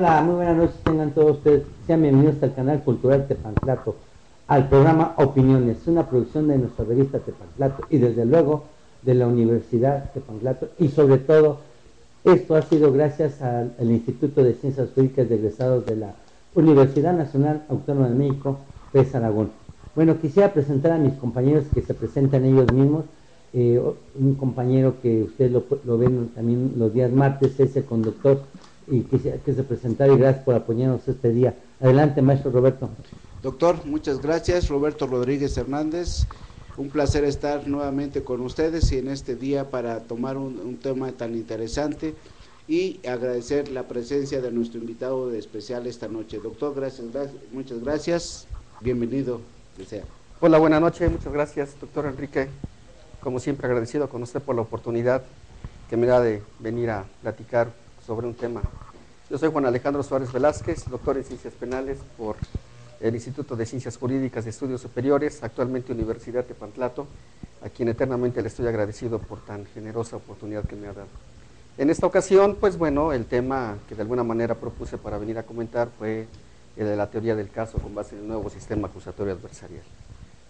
Hola, muy buenas noches, tengan todos ustedes, sean bienvenidos al canal Cultural Tepantlato, al programa Opiniones, una producción de nuestra revista Tepantlato y desde luego de la Universidad Tepantlato, y sobre todo esto ha sido gracias al Instituto de Ciencias Jurídicas de Egresados de la Universidad Nacional Autónoma de México, PES Aragón. Bueno, quisiera presentar a mis compañeros que se presentan ellos mismos. Un compañero que ustedes lo ven también los días martes es el conductor y quisiera que se presentara, y gracias por apoyarnos este día. Adelante, maestro Roberto. Doctor, muchas gracias. Roberto Rodríguez Hernández, un placer estar nuevamente con ustedes y en este día para tomar un tema tan interesante y agradecer la presencia de nuestro invitado de especial esta noche. Doctor, muchas gracias, bienvenido. Desea. Hola, buenas noches, muchas gracias, doctor Enrique. Como siempre, agradecido con usted por la oportunidad que me da de venir a platicar sobre un tema. Yo soy Juan Alejandro Suárez Velázquez, doctor en Ciencias Penales por el Instituto de Ciencias Jurídicas de Estudios Superiores, actualmente Universidad Tepantlato, a quien eternamente le estoy agradecido por tan generosa oportunidad que me ha dado. En esta ocasión, pues bueno, el tema que de alguna manera propuse para venir a comentar fue el de la teoría del caso con base en el nuevo sistema acusatorio adversarial.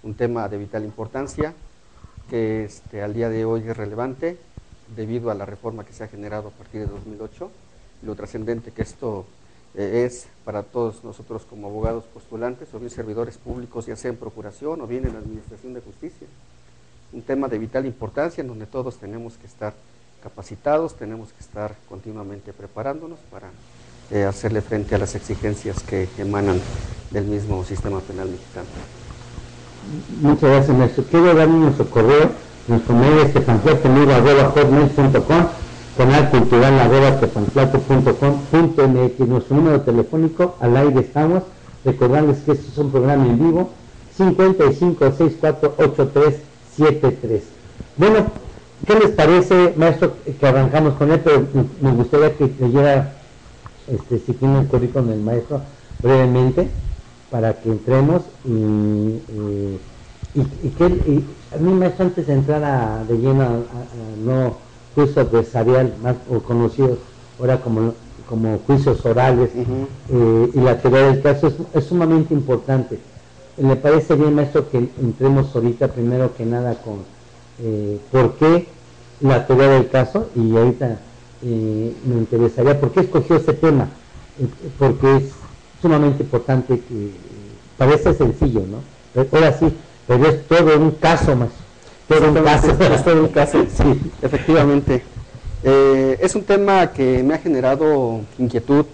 Un tema de vital importancia que al día de hoy es relevante debido a la reforma que se ha generado a partir de 2008 y lo trascendente que esto es para todos nosotros como abogados postulantes o bien servidores públicos, ya sea en procuración o bien en la administración de justicia. Un tema de vital importancia en donde todos tenemos que estar capacitados, tenemos que estar continuamente preparándonos para hacerle frente a las exigencias que emanan del mismo sistema penal mexicano. Muchas gracias, maestro. Quiero dar nuestro correo, nuestro mail es tepantlato@hotmail.com, canal cultural @tepantlato.com.mx, nuestro número telefónico, al aire estamos, recordarles que este es un programa en vivo, 55648373. Bueno, ¿qué les parece, maestro, que arrancamos con él? Pero me gustaría que leyera, si tiene el currículum del maestro, brevemente, para que entremos y a mí, maestro, antes de entrar de lleno a no juicio adversarial, más o conocidos ahora como juicios orales, y la teoría del caso es sumamente importante. ¿Le parece bien, maestro, que entremos ahorita primero que nada con por qué la teoría del caso? Y ahorita me interesaría por qué escogió este tema, porque es sumamente importante, que parece sencillo, ¿no? Ahora sí, pero es todo un caso más. Todo un caso, es todo un caso, sí, efectivamente. Es un tema que me ha generado inquietud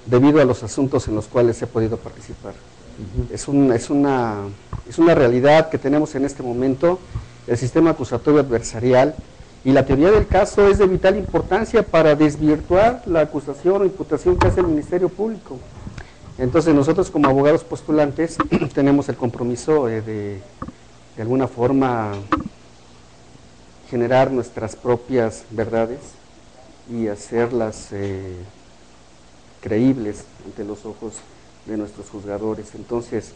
debido a los asuntos en los cuales he podido participar. Es una realidad que tenemos en este momento, el sistema acusatorio adversarial, y la teoría del caso es de vital importancia para desvirtuar la acusación o imputación que hace el Ministerio Público. Entonces nosotros como abogados postulantes tenemos el compromiso de alguna forma generar nuestras propias verdades y hacerlas creíbles ante los ojos de nuestros juzgadores. Entonces,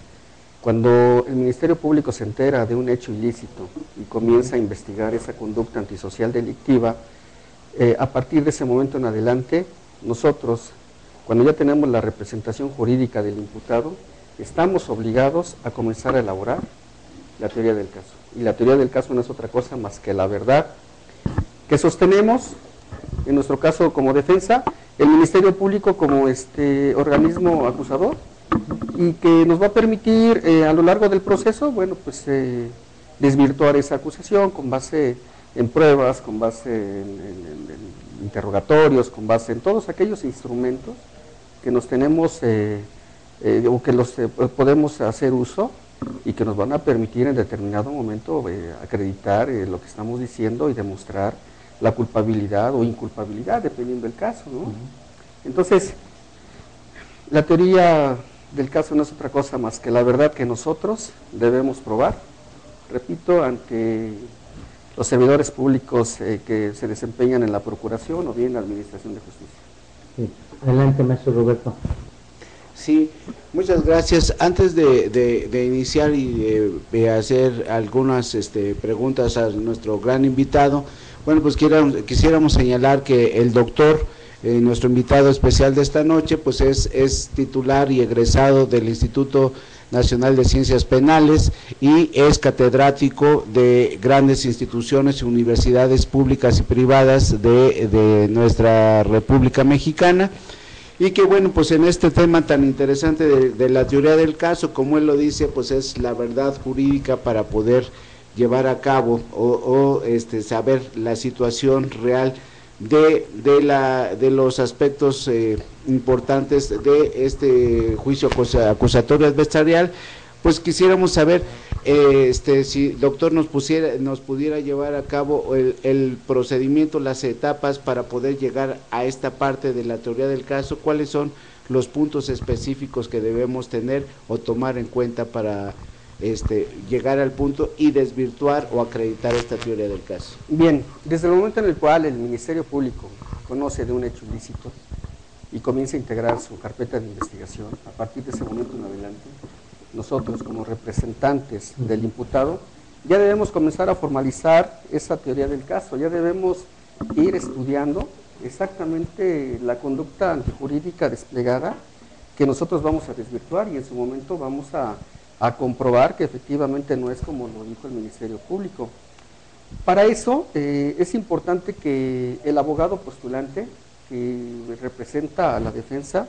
cuando el Ministerio Público se entera de un hecho ilícito y comienza a investigar esa conducta antisocial delictiva, a partir de ese momento en adelante, nosotros, cuando ya tenemos la representación jurídica del imputado, estamos obligados a comenzar a elaborar la teoría del caso. Y la teoría del caso no es otra cosa más que la verdad que sostenemos, en nuestro caso como defensa, el Ministerio Público como organismo acusador, y que nos va a permitir a lo largo del proceso, bueno, pues desvirtuar esa acusación con base en pruebas, con base en interrogatorios, con base en todos aquellos instrumentos que nos tenemos o que los podemos hacer uso y que nos van a permitir en determinado momento acreditar lo que estamos diciendo y demostrar la culpabilidad o inculpabilidad, dependiendo del caso, ¿no? Entonces, la teoría del caso no es otra cosa más que la verdad que nosotros debemos probar, repito, ante los servidores públicos que se desempeñan en la Procuración o bien en la Administración de Justicia. Sí. Adelante, maestro Roberto. Sí, muchas gracias. Antes de iniciar y de hacer algunas preguntas a nuestro gran invitado, bueno, pues quisiéramos señalar que el doctor nuestro invitado especial de esta noche pues es titular y egresado del Instituto Nacional de Ciencias Penales y es catedrático de grandes instituciones y universidades públicas y privadas de nuestra República Mexicana. Y que bueno, pues en este tema tan interesante de la teoría del caso, como él lo dice, pues es la verdad jurídica para poder llevar a cabo o saber la situación real de los aspectos importantes de este juicio acusatorio adversarial. Pues quisiéramos saber si doctor nos pudiera llevar a cabo el procedimiento, las etapas para poder llegar a esta parte de la teoría del caso. ¿Cuáles son los puntos específicos que debemos tener o tomar en cuenta para llegar al punto y desvirtuar o acreditar esta teoría del caso? Bien, desde el momento en el cual el Ministerio Público conoce de un hecho ilícito y comienza a integrar su carpeta de investigación, a partir de ese momento en adelante, nosotros como representantes del imputado ya debemos comenzar a formalizar esa teoría del caso, ya debemos ir estudiando exactamente la conducta antijurídica desplegada que nosotros vamos a desvirtuar y en su momento vamos a comprobar que efectivamente no es como lo dijo el Ministerio Público. Para eso es importante que el abogado postulante que representa a la defensa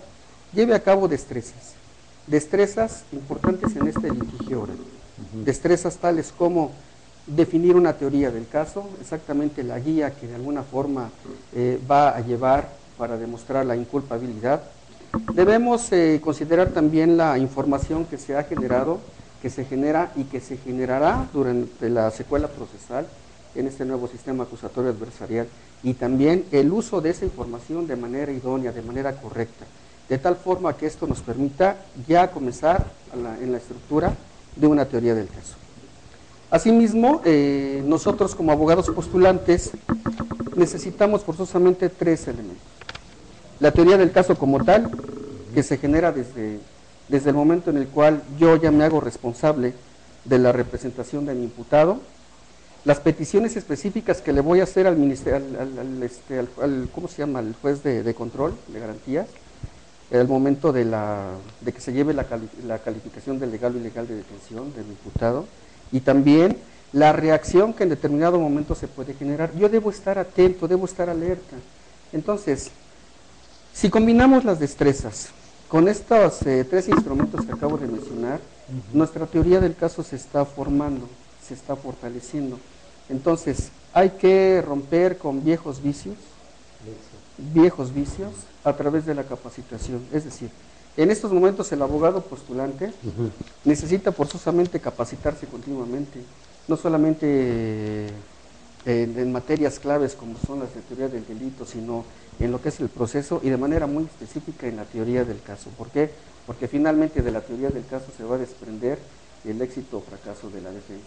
lleve a cabo destrezas importantes en este litigio oral. Destrezas tales como definir una teoría del caso, exactamente la guía que de alguna forma va a llevar para demostrar la inculpabilidad. Debemos considerar también la información que se ha generado, que se genera y que se generará durante la secuela procesal en este nuevo sistema acusatorio adversarial, y también el uso de esa información de manera idónea, de manera correcta, de tal forma que esto nos permita ya comenzar en la estructura de una teoría del caso. Asimismo, nosotros como abogados postulantes necesitamos forzosamente 3 elementos. La teoría del caso como tal, que se genera desde el momento en el cual yo ya me hago responsable de la representación de mi imputado, las peticiones específicas que le voy a hacer al ministerio, ¿cómo se llama?, al juez de control de garantías, el momento de que se lleve la calificación de legal o ilegal de detención del imputado, y también la reacción que en determinado momento se puede generar. Yo debo estar atento, debo estar alerta. Entonces, si combinamos las destrezas con estos 3 instrumentos que acabo de mencionar, nuestra teoría del caso se está formando, se está fortaleciendo. Entonces, hay que romper con viejos vicios a través de la capacitación. Es decir, en estos momentos el abogado postulante necesita forzosamente capacitarse continuamente, no solamente en materias claves como son las de teoría del delito, sino en lo que es el proceso y de manera muy específica en la teoría del caso. ¿Por qué? Porque finalmente de la teoría del caso se va a desprender el éxito o fracaso de la defensa.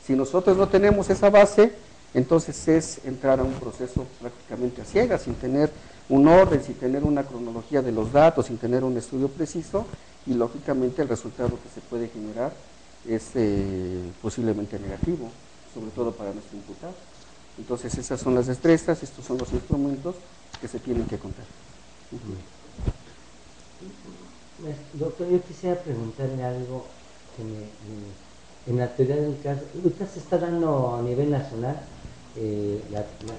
Si nosotros no tenemos esa base, entonces es entrar a un proceso prácticamente a ciegas, sin tener un orden, sin tener una cronología de los datos, sin tener un estudio preciso, y lógicamente el resultado que se puede generar es posiblemente negativo, sobre todo para nuestro imputado. Entonces esas son las destrezas, estos son los instrumentos que se tienen que contar. Doctor, yo quisiera preguntarle algo que en la teoría del caso, ahorita se está dando a nivel nacional,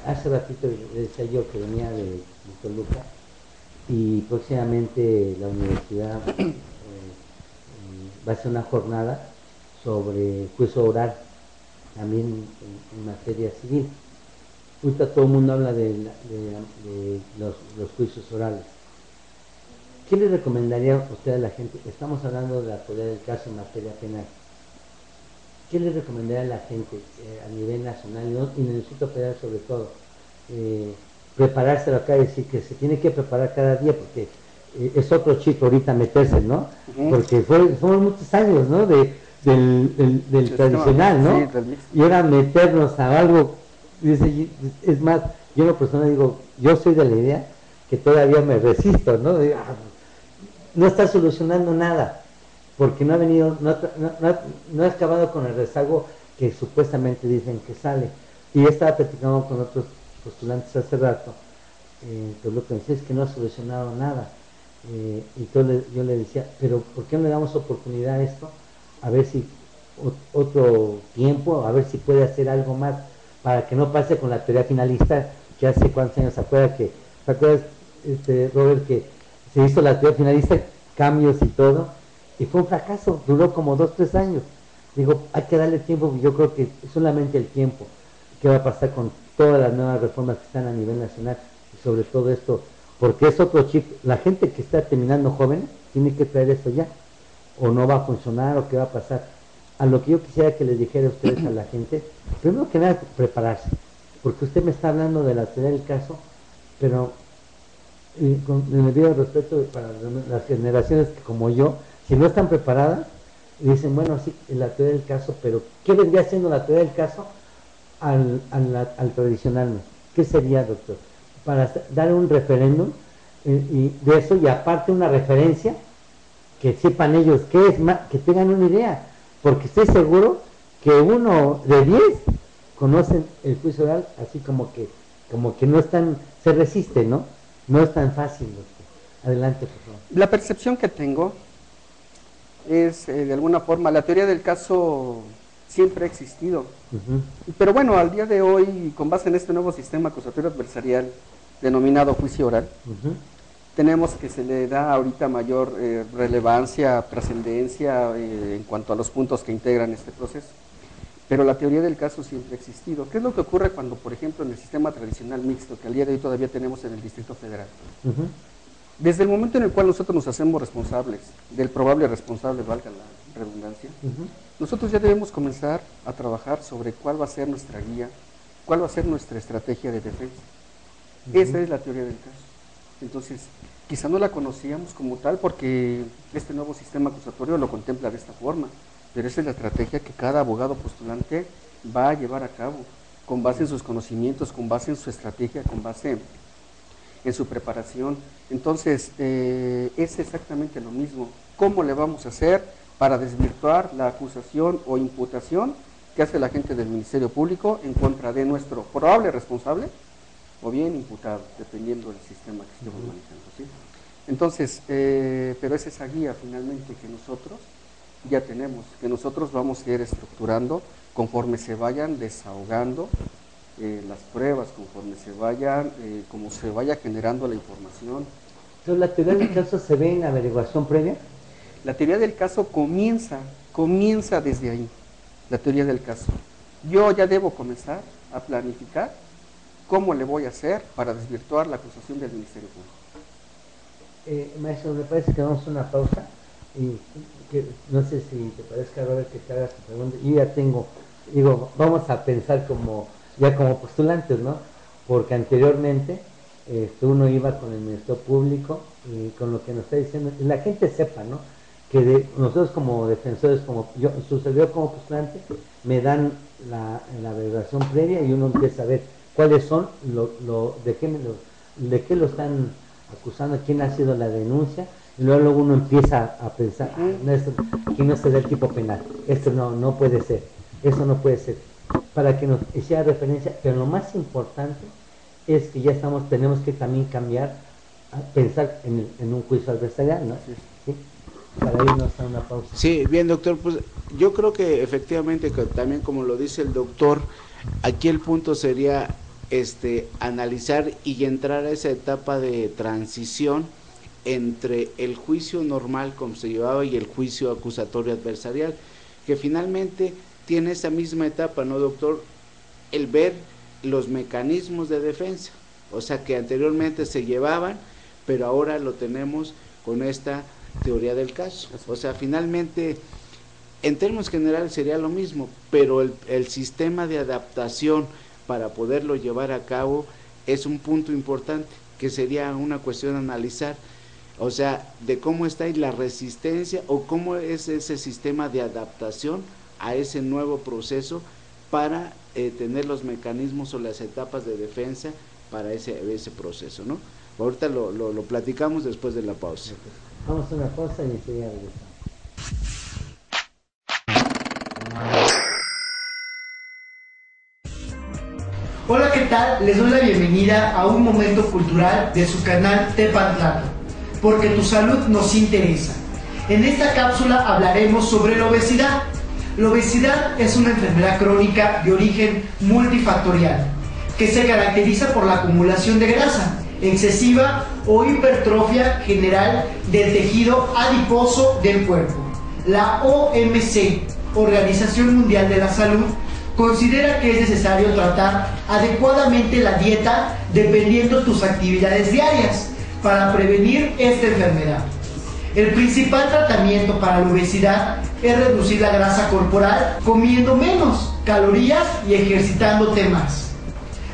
hace ratito decía yo que venía de Toluca, y próximamente la universidad va a hacer una jornada sobre juicio oral, también en materia civil. Ahorita todo el mundo habla de los juicios orales. ¿Qué le recomendaría a usted a la gente? Estamos hablando de la teoría del caso en materia penal. ¿Qué le recomendaría a la gente a nivel nacional y en el Distrito Federal sobre todo? Prepararse acá, decir que se tiene que preparar cada día, porque es otro chico ahorita meterse, ¿no? Porque fueron muchos años, ¿no? Del tradicional, ¿no? Sí, y ahora meternos a algo, es más, yo en lo personal digo, yo soy de la idea que todavía me resisto, ¿no? No está solucionando nada, porque no ha venido, no ha acabado con el rezago que supuestamente dicen que sale. Y yo estaba platicando con otros postulantes hace rato, entonces lo que me decía es que no ha solucionado nada. Entonces yo le decía, pero ¿por qué no le damos oportunidad a esto? A ver si otro tiempo, a ver si puede hacer algo más para que no pase con la teoría finalista que hace cuántos años, ¿te acuerdas, Robert, que se hizo la teoría finalista, cambios y todo, y fue un fracaso, duró como 2, 3 años. Digo, hay que darle tiempo, yo creo que solamente el tiempo. ¿Qué va a pasar con todas las nuevas reformas que están a nivel nacional? Y sobre todo esto, porque es otro chip. La gente que está terminando joven tiene que traer esto ya, o no va a funcionar, o qué va a pasar. A lo que yo quisiera que les dijera a ustedes, a la gente, primero que nada, prepararse, porque usted me está hablando de la teoría del caso, pero con el debido respeto para las generaciones que como yo, si no están preparadas, dicen, bueno, sí, la teoría del caso, pero ¿qué vendría siendo la teoría del caso al tradicional? ¿Qué sería, doctor? Para dar un referéndum y de eso, y aparte una referencia, que sepan ellos qué es, que tengan una idea, porque estoy seguro que 1 de 10 conocen el juicio oral, así como que no están, se resiste, ¿no? No es tan fácil, doctor. Adelante, por favor. La percepción que tengo es, de alguna forma, la teoría del caso siempre ha existido. Pero bueno, al día de hoy, con base en este nuevo sistema acusatorio adversarial denominado juicio oral, tenemos que se le da ahorita mayor relevancia, trascendencia en cuanto a los puntos que integran este proceso. Pero la teoría del caso siempre ha existido. ¿Qué es lo que ocurre cuando, por ejemplo, en el sistema tradicional mixto, que al día de hoy todavía tenemos en el Distrito Federal? Desde el momento en el cual nosotros nos hacemos responsables del probable responsable, valga la redundancia, nosotros ya debemos comenzar a trabajar sobre cuál va a ser nuestra guía, cuál va a ser nuestra estrategia de defensa. Esa es la teoría del caso. Entonces, quizá no la conocíamos como tal porque este nuevo sistema acusatorio lo contempla de esta forma, pero esa es la estrategia que cada abogado postulante va a llevar a cabo, con base en sus conocimientos, con base en su estrategia, con base en su preparación. Entonces, es exactamente lo mismo. ¿Cómo le vamos a hacer para desvirtuar la acusación o imputación que hace la gente del Ministerio Público en contra de nuestro probable responsable o bien imputado, dependiendo del sistema que estemos manejando, ¿sí? Entonces, pero es esa guía finalmente que nosotros ya tenemos, que nosotros vamos a ir estructurando conforme se vayan desahogando las pruebas, conforme se vayan, como se vaya generando la información. Entonces, ¿la teoría del caso se ve en la averiguación previa? La teoría del caso comienza desde ahí, la teoría del caso. Yo ya debo comenzar a planificar cómo le voy a hacer para desvirtuar la acusación del Ministerio Público. Maestro, me parece que vamos a una pausa y que, no sé si te parezca, Robert, que te hagas tu pregunta. Yo ya tengo, vamos a pensar como postulantes, ¿no? Porque anteriormente uno iba con el Ministerio Público y con lo que nos está diciendo, y la gente sepa, ¿no? Que nosotros como defensores, como yo, sucedió como postulante, me dan la averiguación previa y uno empieza a ver cuáles son, de qué lo están acusando, quién ha sido la denuncia, y luego uno empieza a pensar, aquí no se da el tipo penal, esto no puede ser, eso no puede ser, para que nos hiciera referencia, pero lo más importante es que ya tenemos que también cambiar a pensar en un juicio adversarial, ¿no? ¿Sí? Para irnos a una pausa. Sí, bien, doctor, pues yo creo que efectivamente, que también como lo dice el doctor, aquí el punto sería analizar y entrar a esa etapa de transición entre el juicio normal como se llevaba y el juicio acusatorio adversarial, que finalmente tiene esa misma etapa, ¿no, doctor? El ver los mecanismos de defensa, o sea que anteriormente se llevaban, pero ahora lo tenemos con esta teoría del caso, o sea, finalmente en términos generales sería lo mismo, pero el sistema de adaptación para poderlo llevar a cabo es un punto importante, que sería una cuestión a analizar, o sea, de cómo está ahí la resistencia o cómo es ese sistema de adaptación a ese nuevo proceso para tener los mecanismos o las etapas de defensa para ese proceso, ¿no? Ahorita lo platicamos después de la pausa. Vamos a una pausa y enseguida regresamos. Hola, ¿qué tal? Les doy la bienvenida a un momento cultural de su canal Tepantlato, porque tu salud nos interesa. En esta cápsula hablaremos sobre la obesidad. La obesidad es una enfermedad crónica de origen multifactorial, que se caracteriza por la acumulación de grasa excesiva o hipertrofia general del tejido adiposo del cuerpo. La OMC, Organización Mundial de la Salud, considera que es necesario tratar adecuadamente la dieta dependiendo tus actividades diarias para prevenir esta enfermedad. El principal tratamiento para la obesidad es reducir la grasa corporal comiendo menos calorías y ejercitándote más.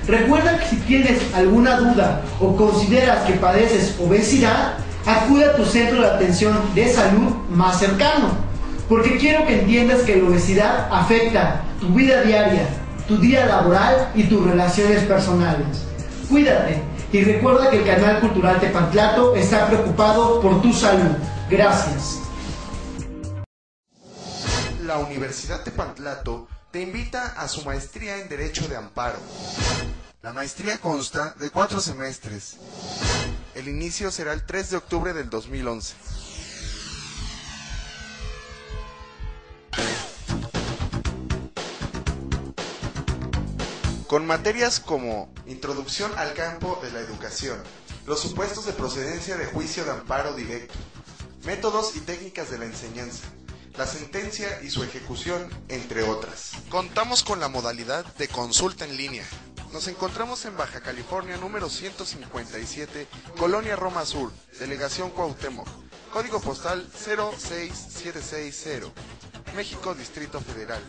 Recuerda que si tienes alguna duda o consideras que padeces obesidad, acude a tu centro de atención de salud más cercano, porque quiero que entiendas que la obesidad afecta tu vida diaria, tu día laboral y tus relaciones personales. Cuídate y recuerda que el canal cultural Tepantlato está preocupado por tu salud. Gracias. La Universidad Tepantlato te invita a su maestría en Derecho de Amparo. La maestría consta de 4 semestres. El inicio será el 3 de octubre del 2011. Con materias como Introducción al campo de la educación, los supuestos de procedencia de juicio de amparo directo, métodos y técnicas de la enseñanza, la sentencia y su ejecución, entre otras. Contamos con la modalidad de consulta en línea. Nos encontramos en Baja California número 157, Colonia Roma Sur, Delegación Cuauhtémoc, código postal 06760, México, Distrito Federal.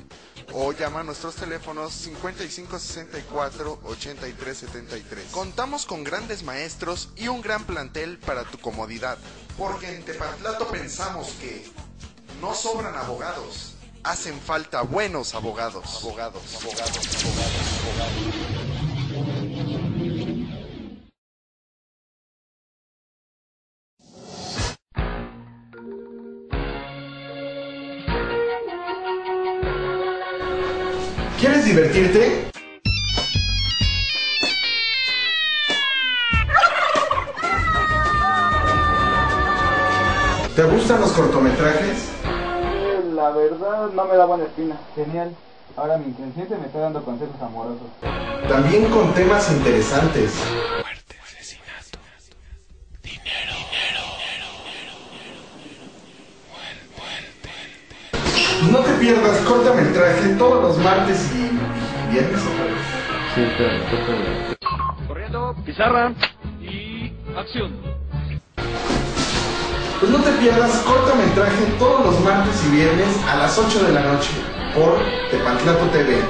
O llama a nuestros teléfonos 5564-8373. Contamos con grandes maestros y un gran plantel para tu comodidad, porque en Tepantlato pensamos que no sobran abogados, hacen falta buenos abogados. ¿Quieres divertirte? ¿Te gustan los cortometrajes? La verdad no me da buena espina. Genial. Ahora mi inconsciente me está dando consejos amorosos. También con temas interesantes. Muerte, asesinato, dinero. No te pierdas cortometraje todos los martes y viernes. Corriendo, pizarra y acción. Pues no te pierdas cortometraje todos los martes y viernes a las 8 de la noche por Tepantlato TV.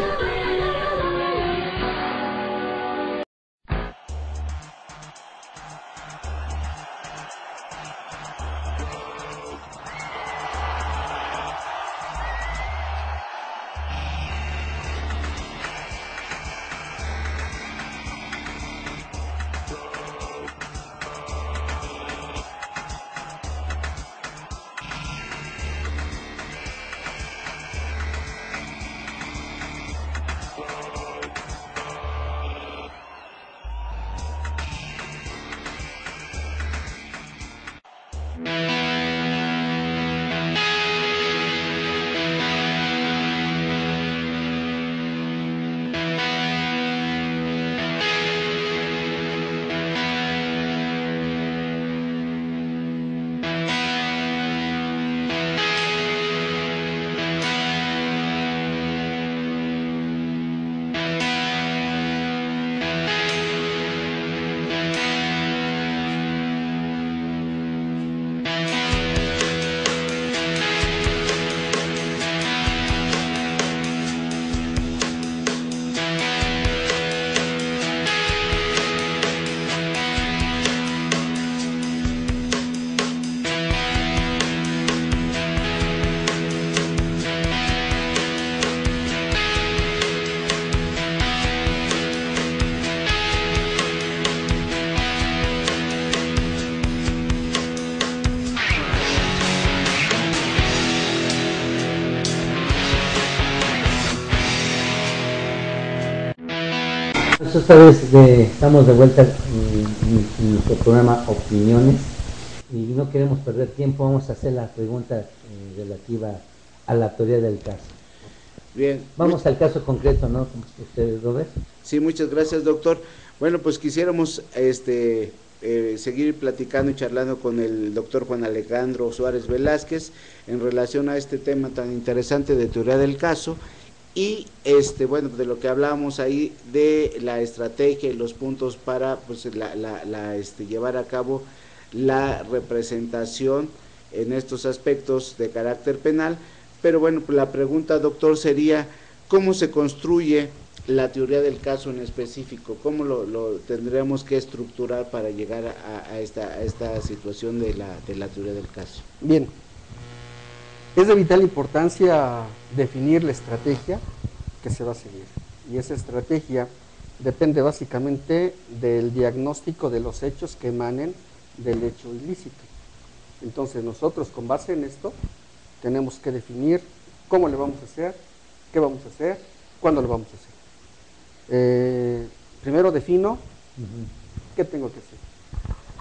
pues esta vez estamos de vuelta en nuestro programa Opiniones y no queremos perder tiempo, vamos a hacer la pregunta relativa a la teoría del caso. Bien. Vamos al caso concreto, ¿no? ¿Usted, Robert? Sí, muchas gracias, doctor. Bueno, pues quisiéramos seguir platicando y charlando con el doctor Juan Alejandro Suárez Velázquez en relación a este tema tan interesante de teoría del caso y bueno, de lo que hablábamos ahí de la estrategia y los puntos para pues llevar a cabo la representación en estos aspectos de carácter penal. Pero bueno, pues la pregunta, doctor, sería ¿cómo se construye la teoría del caso en específico? ¿Cómo lo tendríamos que estructurar para llegar a esta situación de la teoría del caso? Bien, es de vital importancia definir la estrategia que se va a seguir. Y esa estrategia depende básicamente del diagnóstico de los hechos que emanen del hecho ilícito. Entonces nosotros con base en esto tenemos que definir cómo le vamos a hacer, qué vamos a hacer, cuándo lo vamos a hacer. Primero defino qué tengo que hacer.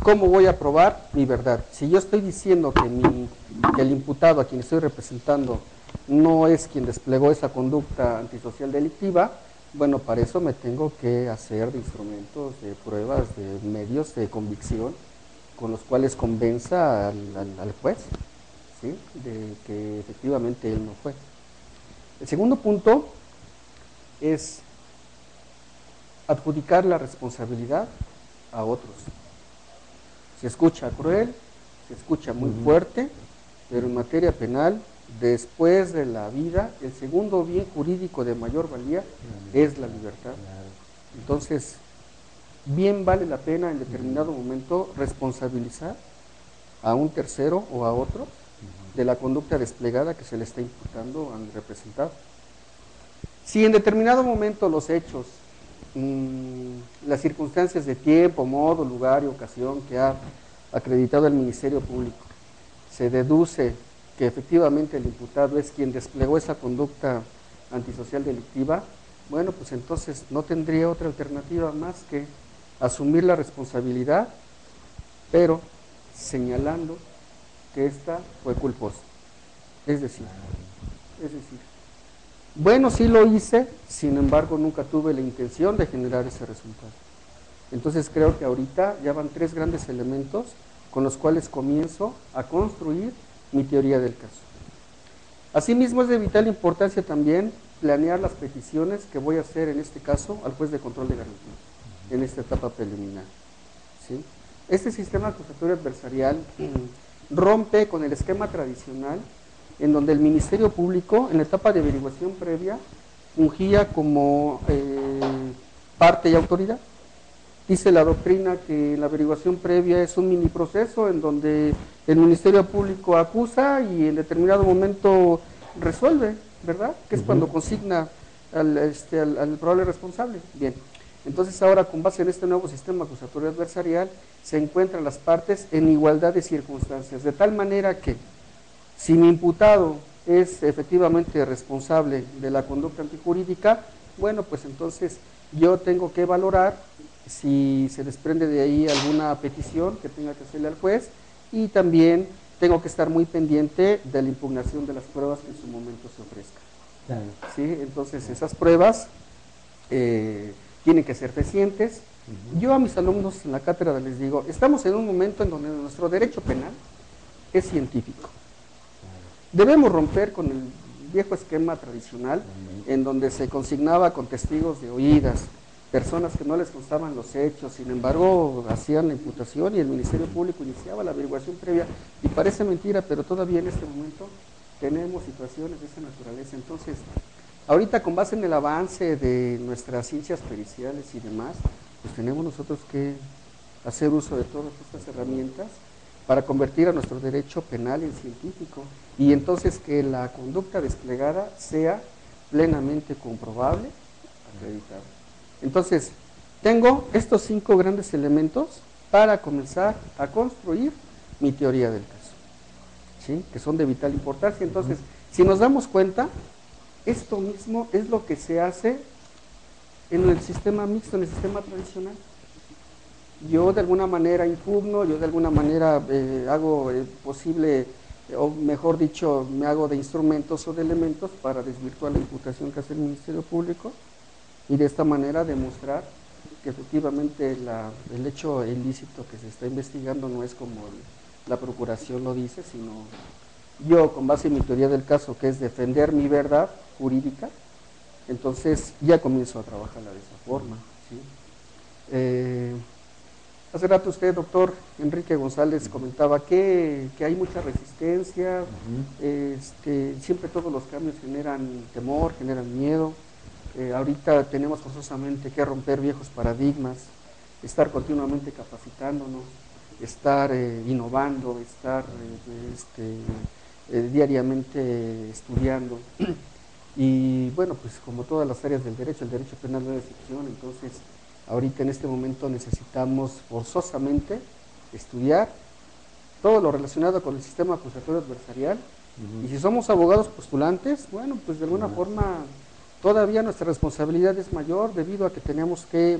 ¿Cómo voy a probar mi verdad? Si yo estoy diciendo que el imputado a quien estoy representando no es quien desplegó esa conducta antisocial delictiva, bueno, para eso me tengo que hacer de instrumentos, de pruebas, de medios de convicción con los cuales convenza al juez, ¿sí?, de que efectivamente él no fue. El segundo punto es adjudicar la responsabilidad a otros. Se escucha cruel, se escucha muy fuerte, pero en materia penal, después de la vida, el segundo bien jurídico de mayor valía es la libertad. Entonces, bien vale la pena en determinado momento responsabilizar a un tercero o a otro de la conducta desplegada que se le está imputando al representado. Si en determinado momento los hechos, las circunstancias de tiempo, modo, lugar y ocasión que ha acreditado el Ministerio Público, se deduce que efectivamente el imputado es quien desplegó esa conducta antisocial delictiva, bueno, pues entonces no tendría otra alternativa más que asumir la responsabilidad, pero señalando que ésta fue culposa. Es decir, bueno, sí lo hice, sin embargo nunca tuve la intención de generar ese resultado. Entonces creo que ahorita ya van 3 grandes elementos con los cuales comienzo a construir mi teoría del caso. Asimismo es de vital importancia también planear las peticiones que voy a hacer en este caso al juez de control de garantías en esta etapa preliminar, ¿sí? Este sistema acusatorio adversarial rompe con el esquema tradicional en donde el Ministerio Público en la etapa de averiguación previa fungía como parte y autoridad. Dice la doctrina que la averiguación previa es un mini proceso en donde el Ministerio Público acusa y en determinado momento resuelve, ¿verdad? Que es cuando consigna al probable responsable. Bien, entonces ahora con base en este nuevo sistema acusatorio adversarial se encuentran las partes en igualdad de circunstancias, de tal manera que si mi imputado es efectivamente responsable de la conducta antijurídica, bueno, pues entonces yo tengo que valorar si se desprende de ahí alguna petición que tenga que hacerle al juez y también tengo que estar muy pendiente de la impugnación de las pruebas que en su momento se ofrezcan. Claro. ¿Sí? Entonces esas pruebas tienen que ser fehacientes. Yo a mis alumnos en la cátedra les digo, estamos en un momento en donde nuestro derecho penal es científico. Debemos romper con el viejo esquema tradicional en donde se consignaba con testigos de oídas, personas que no les constaban los hechos, sin embargo hacían la imputación y el Ministerio Público iniciaba la averiguación previa, y parece mentira, pero todavía en este momento tenemos situaciones de esa naturaleza. Entonces, ahorita con base en el avance de nuestras ciencias periciales y demás, pues tenemos nosotros que hacer uso de todas estas herramientas para convertir a nuestro derecho penal en científico y entonces que la conducta desplegada sea plenamente comprobable, acreditada. Entonces, tengo estos 5 grandes elementos para comenzar a construir mi teoría del caso, ¿sí?, que son de vital importancia. Entonces, si nos damos cuenta, esto mismo es lo que se hace en el sistema mixto, en el sistema tradicional. Yo de alguna manera impugno, yo de alguna manera hago posible, o mejor dicho, me hago de instrumentos o de elementos para desvirtuar la imputación que hace el Ministerio Público y de esta manera demostrar que efectivamente el hecho ilícito que se está investigando no es como la Procuración lo dice, sino yo, con base en mi teoría del caso, que es defender mi verdad jurídica, entonces ya comienzo a trabajarla de esa forma, ¿sí? Hace rato usted, doctor Enrique González, comentaba que hay mucha resistencia, siempre todos los cambios generan temor, generan miedo. Ahorita tenemos forzosamente que romper viejos paradigmas, estar continuamente capacitándonos, estar innovando, estar diariamente estudiando. Y bueno, pues como todas las áreas del derecho, el derecho penal no es excepción, entonces ahorita en este momento necesitamos forzosamente estudiar todo lo relacionado con el sistema acusatorio adversarial. Y si somos abogados postulantes, bueno, pues de alguna forma todavía nuestra responsabilidad es mayor debido a que tenemos que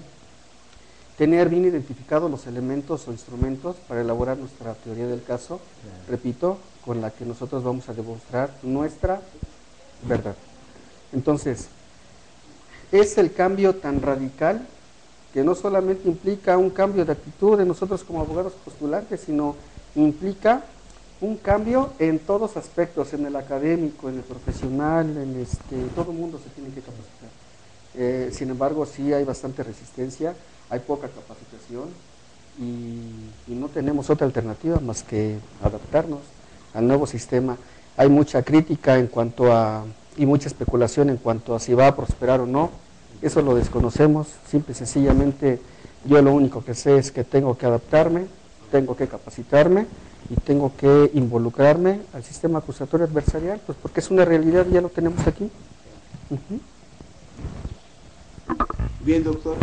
tener bien identificados los elementos o instrumentos para elaborar nuestra teoría del caso, repito, con la que nosotros vamos a demostrar nuestra verdad. Entonces, es el cambio tan radical que no solamente implica un cambio de actitud de nosotros como abogados postulantes, sino implica un cambio en todos aspectos, en el académico, en el profesional, todo el mundo se tiene que capacitar. Sin embargo, sí hay bastante resistencia, hay poca capacitación y no tenemos otra alternativa más que adaptarnos al nuevo sistema. Hay mucha crítica en cuanto a, y mucha especulación en cuanto a si va a prosperar o no. Eso lo desconocemos, simple y sencillamente yo lo único que sé es que tengo que adaptarme, tengo que capacitarme y tengo que involucrarme al sistema acusatorio adversarial, pues porque es una realidad y ya lo tenemos aquí. Bien, doctor,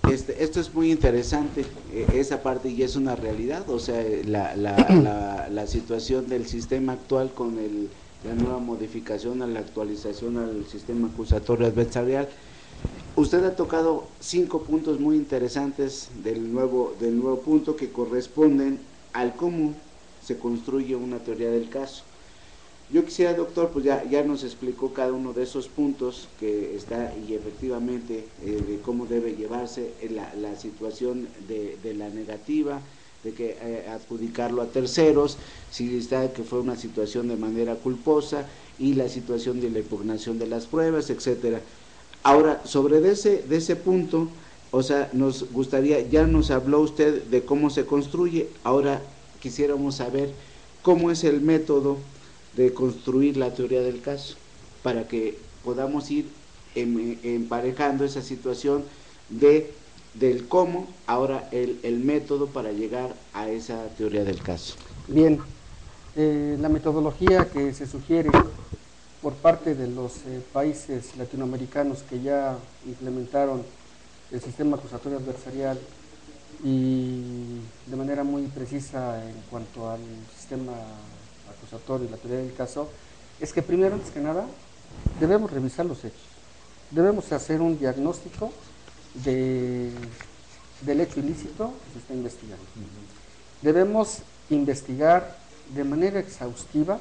esto es muy interesante, esa parte ya es una realidad, o sea, la situación del sistema actual con la nueva modificación, a la actualización al sistema acusatorio adversarial. Usted ha tocado 5 puntos muy interesantes del nuevo punto que corresponden al cómo se construye una teoría del caso. Yo quisiera, doctor, pues ya nos explicó cada uno de esos puntos que está y efectivamente de cómo debe llevarse la situación de la negativa, de que adjudicarlo a terceros, si está que fue una situación de manera culposa y la situación de la impugnación de las pruebas, etcétera. Ahora, sobre de ese punto, o sea, nos gustaría, ya nos habló usted de cómo se construye, ahora quisiéramos saber cómo es el método de construir la teoría del caso, para que podamos ir emparejando esa situación del cómo, ahora el método para llegar a esa teoría del caso. Bien, la metodología que se sugiere por parte de los países latinoamericanos que ya implementaron el sistema acusatorio adversarial y de manera muy precisa en cuanto al sistema acusatorio y la teoría del caso, es que primero, antes que nada, debemos revisar los hechos, debemos hacer un diagnóstico del hecho ilícito que se está investigando. Debemos investigar de manera exhaustiva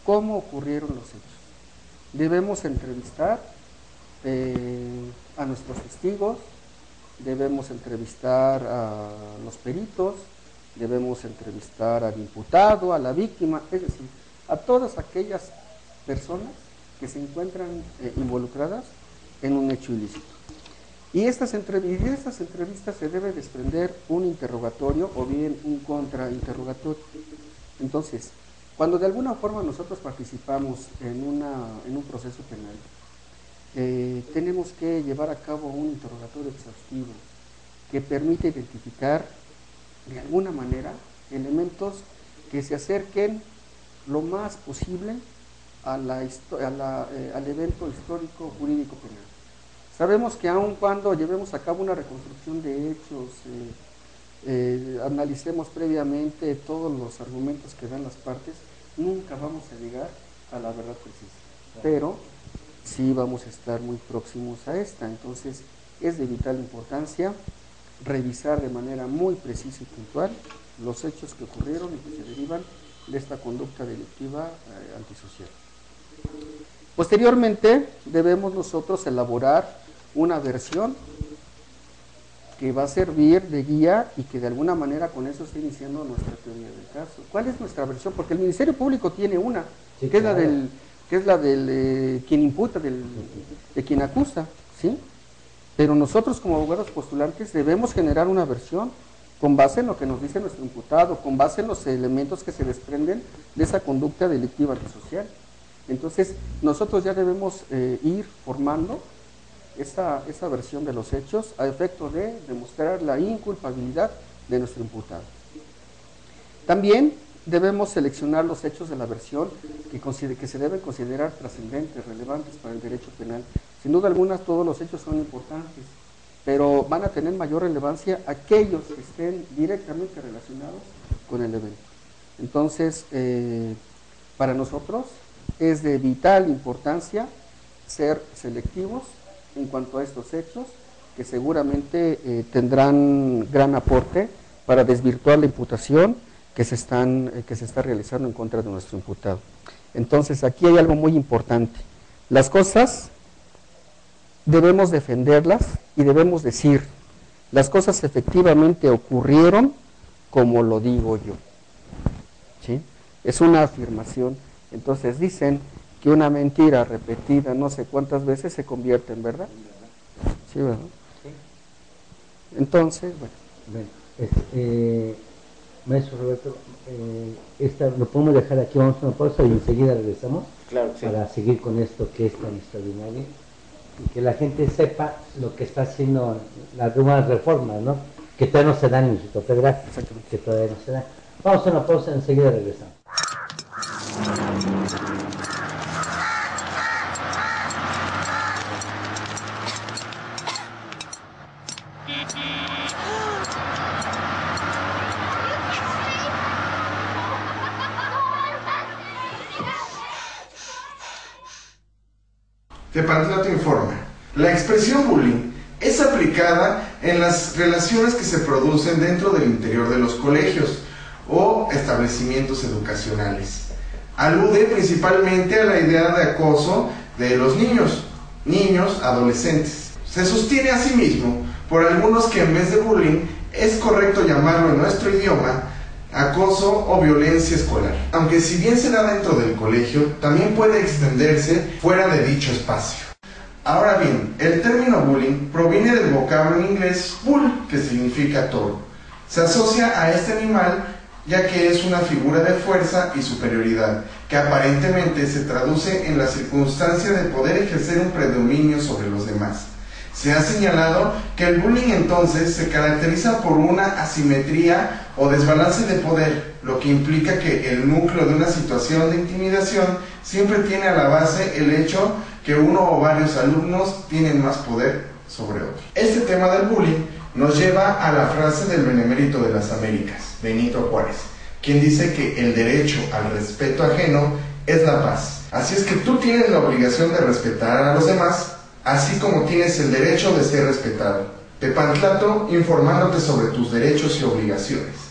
cómo ocurrieron los hechos. Debemos entrevistar a nuestros testigos, debemos entrevistar a los peritos, debemos entrevistar al imputado, a la víctima, es decir, a todas aquellas personas que se encuentran involucradas en un hecho ilícito. Y de estas entrevistas se debe desprender un interrogatorio o bien un contrainterrogatorio. Entonces, cuando de alguna forma nosotros participamos en un proceso penal, tenemos que llevar a cabo un interrogatorio exhaustivo que permite identificar de alguna manera elementos que se acerquen lo más posible al evento histórico jurídico penal. Sabemos que aun cuando llevemos a cabo una reconstrucción de hechos, analicemos previamente todos los argumentos que dan las partes, nunca vamos a llegar a la verdad precisa, pero sí vamos a estar muy próximos a esta. Entonces, es de vital importancia revisar de manera muy precisa y puntual los hechos que ocurrieron y que se derivan de esta conducta delictiva antisocial. Posteriormente, debemos nosotros elaborar una versión que va a servir de guía y que de alguna manera con eso está iniciando nuestra teoría del caso. ¿Cuál es nuestra versión? Porque el Ministerio Público tiene una, Sí, que claro. es la del quien imputa, de quien acusa, ¿sí? Pero nosotros como abogados postulantes debemos generar una versión con base en lo que nos dice nuestro imputado, con base en los elementos que se desprenden de esa conducta delictiva antisocial. Entonces, nosotros ya debemos ir formando esa versión de los hechos a efecto de demostrar la inculpabilidad de nuestro imputado. También debemos seleccionar los hechos de la versión que se deben considerar trascendentes, relevantes para el derecho penal. Sin duda alguna, todos los hechos son importantes, pero van a tener mayor relevancia aquellos que estén directamente relacionados con el evento. Entonces, para nosotros es de vital importancia ser selectivos en cuanto a estos hechos, que seguramente tendrán gran aporte para desvirtuar la imputación que se está realizando en contra de nuestro imputado. Entonces, aquí hay algo muy importante. Las cosas debemos defenderlas y debemos decir, las cosas efectivamente ocurrieron como lo digo yo. ¿Sí? Es una afirmación. Entonces dicen que una mentira repetida no sé cuántas veces se convierte en verdad. ¿Sí, verdad? Entonces, Bueno, maestro Roberto, lo podemos dejar aquí, vamos a una pausa y enseguida regresamos. Claro que sí. Para seguir con esto que es tan extraordinario y que la gente sepa lo que está haciendo las nuevas reformas, ¿no? Que todavía no se dan en el Distrito Federal, que todavía no se dan. Vamos a una pausa, enseguida regresamos. Tepantlato informa. La expresión bullying es aplicada en las relaciones que se producen dentro del interior de los colegios o establecimientos educacionales. Alude principalmente a la idea de acoso de los niños, adolescentes. Se sostiene asimismo por algunos que en vez de bullying es correcto llamarlo en nuestro idioma acoso o violencia escolar. Aunque si bien se da dentro del colegio, también puede extenderse fuera de dicho espacio. Ahora bien, el término bullying proviene del vocablo en inglés bull, que significa toro. Se asocia a este animal ya que es una figura de fuerza y superioridad, que aparentemente se traduce en la circunstancia de poder ejercer un predominio sobre los demás. Se ha señalado que el bullying entonces se caracteriza por una asimetría o desbalance de poder, lo que implica que el núcleo de una situación de intimidación siempre tiene a la base el hecho que uno o varios alumnos tienen más poder sobre otro. Este tema del bullying nos lleva a la frase del benemérito de las Américas, Benito Juárez, quien dice que el derecho al respeto ajeno es la paz. Así es que tú tienes la obligación de respetar a los demás, así como tienes el derecho de ser respetado. Tepantlato informándote sobre tus derechos y obligaciones.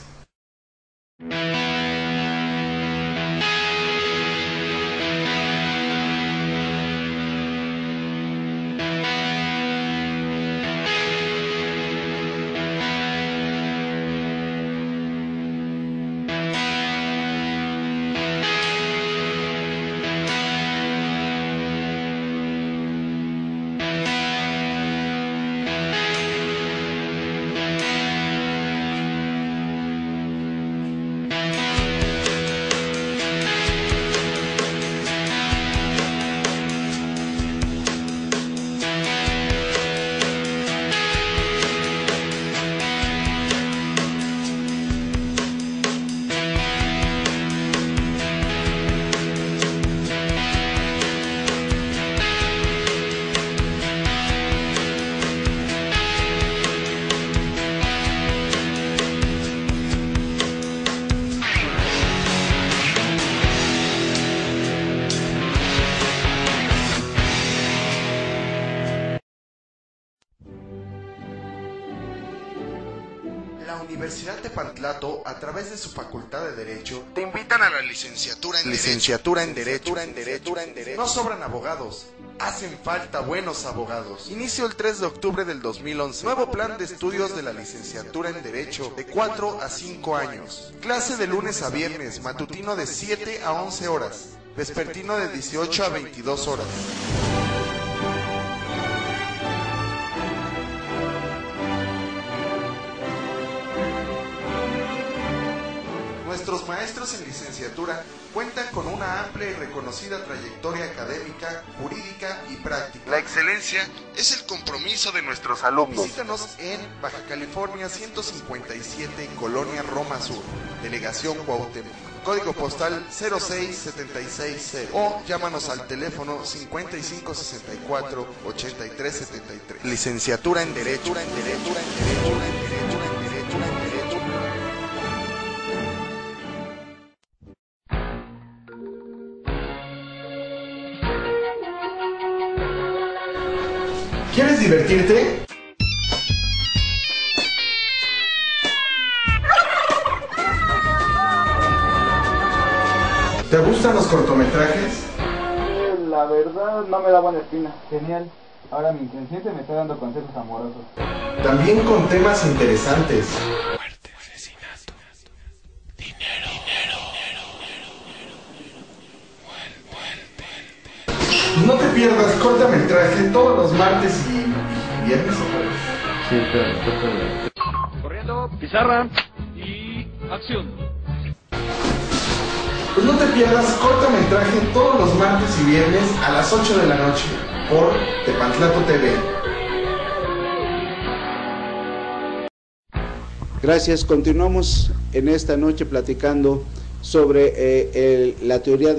Universidad Tepantlato, a través de su Facultad de Derecho, te invitan a la licenciatura en Derecho. No sobran abogados, hacen falta buenos abogados. Inicio el 3 de octubre del 2011. Nuevo plan de estudios de la licenciatura en Derecho, de 4 a 5 años. Clase de lunes a viernes, matutino de 7 a 11 horas, vespertino de 18 a 22 horas. Nuestros maestros en licenciatura cuentan con una amplia y reconocida trayectoria académica, jurídica y práctica. La excelencia es el compromiso de nuestros alumnos. Visítanos en Baja California 157, Colonia Roma Sur, Delegación Cuauhtémoc, código postal 06760, o llámanos al teléfono 5564-8373. Licenciatura en Derecho. ¿Quieres divertirte? ¿Te gustan los cortometrajes? La verdad no me da buena espina. Genial. Ahora mi inconsciente me está dando consejos amorosos. También con temas interesantes. Muerte, asesinato, dinero. No te pierdas cortometraje todos los martes y viernes. Sí, pero Corriendo, pizarra y acción. Pues no te pierdas cortometraje todos los martes y viernes a las 8 de la noche por Tepantlato TV. Gracias, continuamos en esta noche platicando sobre la teoría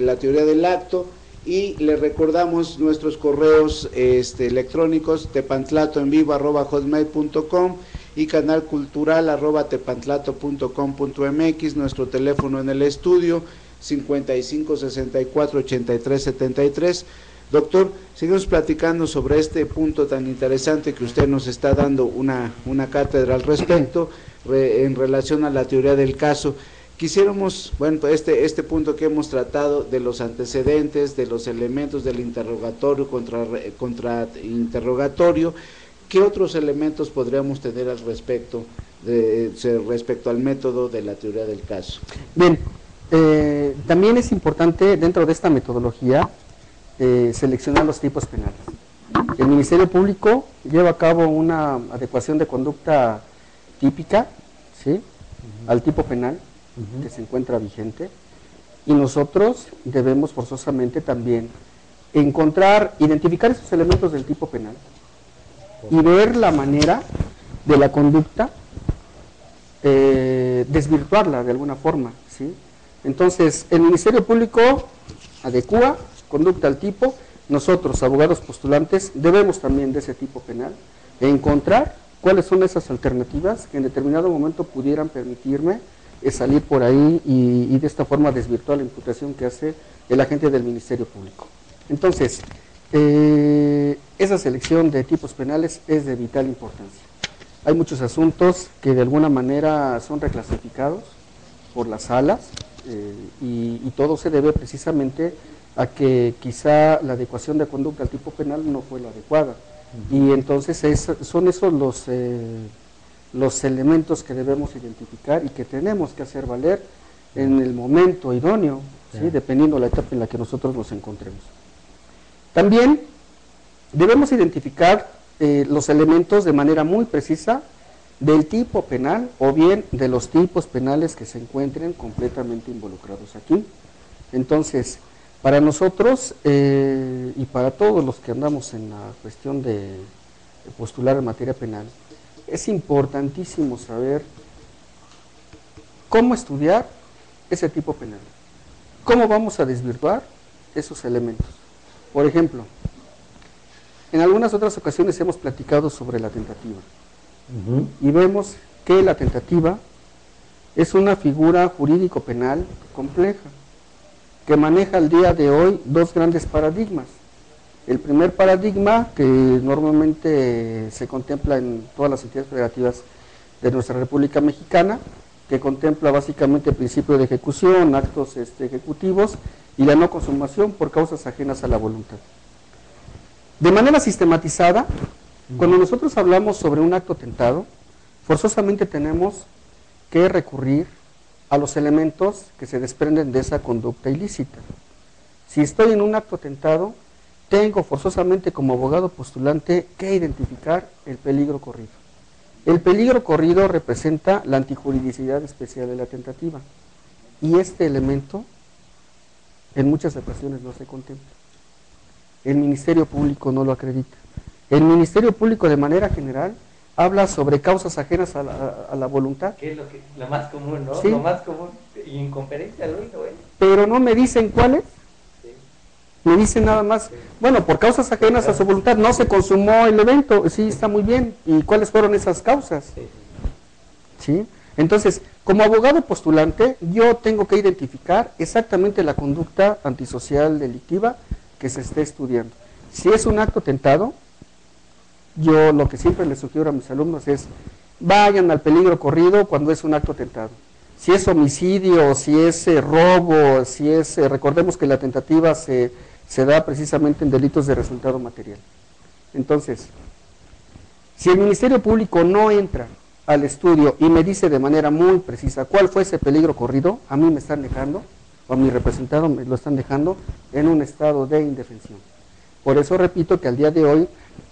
la teoría del acto, y le recordamos nuestros correos electrónicos: tepantlatoenvivo@hotmail.com y canalcultural@tepantlato.com.mx. Nuestro teléfono en el estudio 5564-8373. Doctor, seguimos platicando sobre este punto tan interesante que usted nos está dando una cátedra al respecto, en relación a la teoría del caso. Quisiéramos, bueno, este punto que hemos tratado de los antecedentes, de los elementos del interrogatorio contra interrogatorio, ¿qué otros elementos podríamos tener al respecto respecto al método de la teoría del caso? Bien, también es importante dentro de esta metodología seleccionar los tipos penales. El Ministerio Público lleva a cabo una adecuación de conducta típica, ¿sí?, al tipo penal que se encuentra vigente, y nosotros debemos forzosamente también identificar esos elementos del tipo penal y ver la manera de la conducta, desvirtuarla de alguna forma, ¿sí? Entonces, el Ministerio Público adecua conducta al tipo. Nosotros, abogados postulantes, debemos también de ese tipo penal encontrar cuáles son esas alternativas que en determinado momento pudieran permitirme salir por ahí y de esta forma desvirtuar la imputación que hace el agente del Ministerio Público. Entonces, esa selección de tipos penales es de vital importancia. Hay muchos asuntos que de alguna manera son reclasificados por las salas, y todo se debe precisamente a que quizá la adecuación de conducta al tipo penal no fue la adecuada. Y entonces son esos los elementos que debemos identificar y que tenemos que hacer valer en el momento idóneo, ¿sí?, dependiendo de la etapa en la que nosotros nos encontremos. También debemos identificar los elementos de manera muy precisa del tipo penal o bien de los tipos penales que se encuentren completamente involucrados aquí. Entonces, para nosotros y para todos los que andamos en la cuestión de postular en materia penal, es importantísimo saber cómo estudiar ese tipo penal, cómo vamos a desvirtuar esos elementos. Por ejemplo, en algunas otras ocasiones hemos platicado sobre la tentativa, y vemos que la tentativa es una figura jurídico-penal compleja, que maneja al día de hoy dos grandes paradigmas. El primer paradigma, que normalmente se contempla en todas las entidades federativas, de nuestra República Mexicana, que contempla básicamente el principio de ejecución, actos ejecutivos y la no consumación por causas ajenas a la voluntad. De manera sistematizada, cuando nosotros hablamos sobre un acto tentado, forzosamente tenemos que recurrir a los elementos que se desprenden de esa conducta ilícita. Si estoy en un acto tentado, tengo forzosamente como abogado postulante que identificar el peligro corrido. El peligro corrido representa la antijuridicidad especial de la tentativa, y este elemento en muchas ocasiones no se contempla. El Ministerio Público no lo acredita. El Ministerio Público de manera general habla sobre causas ajenas a la voluntad. Que es lo más común, ¿no? Sí. Lo más común, y en conferencia lo hizo, ¿eh? Pero no me dicen cuáles. Sí. Me dicen nada más, bueno, por causas ajenas a su voluntad, no se consumó el evento, sí, está muy bien. ¿Y cuáles fueron esas causas? Sí. ¿Sí? Entonces, como abogado postulante, yo tengo que identificar exactamente la conducta antisocial delictiva que se esté estudiando. Si es un acto tentado, yo lo que siempre les sugiero a mis alumnos es, vayan al peligro corrido cuando es un acto tentado. Si es homicidio, si es robo, si es, recordemos que la tentativa se da precisamente en delitos de resultado material. Entonces, si el Ministerio Público no entra al estudio y me dice de manera muy precisa cuál fue ese peligro corrido, a mí me están dejando, o a mi representado me lo están dejando en un estado de indefensión. Por eso repito que al día de hoy